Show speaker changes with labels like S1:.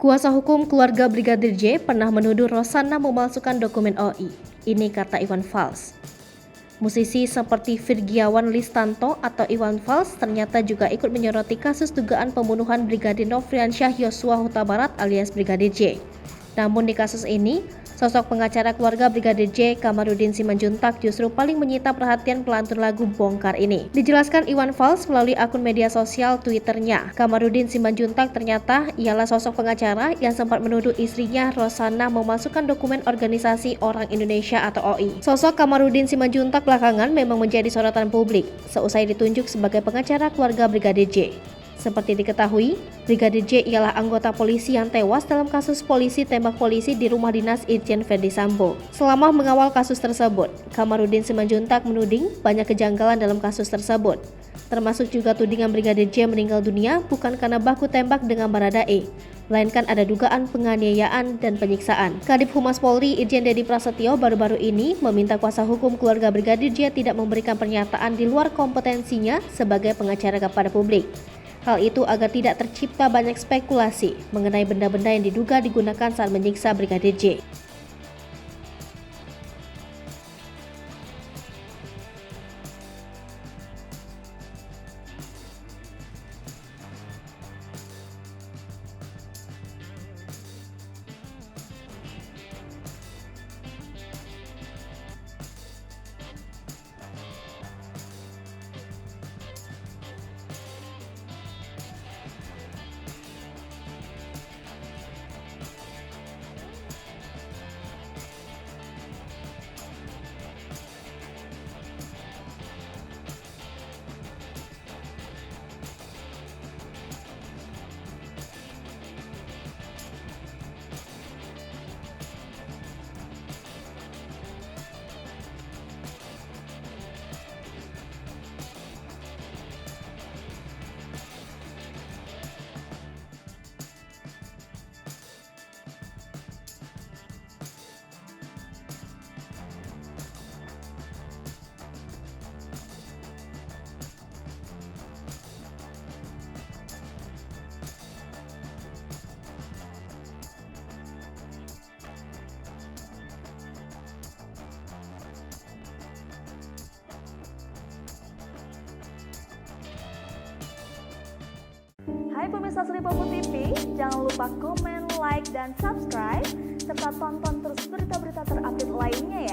S1: Kuasa hukum keluarga Brigadir J pernah menuduh Rosanna memalsukan dokumen OI. Ini kata Iwan Fals. Musisi seperti Virgiawan Listanto atau Iwan Fals ternyata juga ikut menyoroti kasus dugaan pembunuhan Brigadir Nofriansyah Yosua Huta Barat alias Brigadir J. Namun di kasus ini, sosok pengacara keluarga Brigadir J, Kamarudin Simanjuntak justru paling menyita perhatian pelantun lagu Bongkar ini. Dijelaskan Iwan Fals melalui akun media sosial Twitternya, Kamarudin Simanjuntak ternyata ialah sosok pengacara yang sempat menuduh istrinya Rosanna memasukkan dokumen organisasi Orang Indonesia atau OI. Sosok Kamarudin Simanjuntak belakangan memang menjadi sorotan publik, seusai ditunjuk sebagai pengacara keluarga Brigadir J. Seperti diketahui, Brigadir J ialah anggota polisi yang tewas dalam kasus polisi tembak polisi di rumah dinas Irjen Verdi Sambo. Selama mengawal kasus tersebut, Kamarudin Simanjuntak menuding banyak kejanggalan dalam kasus tersebut, termasuk juga tudingan Brigadir J meninggal dunia bukan karena baku tembak dengan Baradae, melainkan ada dugaan penganiayaan dan penyiksaan. Kadif Humas Polri Irjen Dedi Prasetyo baru-baru ini meminta kuasa hukum keluarga Brigadir J tidak memberikan pernyataan di luar kompetensinya sebagai pengacara kepada publik. Hal itu agar tidak tercipta banyak spekulasi mengenai benda-benda yang diduga digunakan saat menyiksa Brigadir J.
S2: Hai pemirsa Sri Popo TV, jangan lupa komen, like, dan subscribe, serta tonton terus berita-berita terupdate lainnya ya.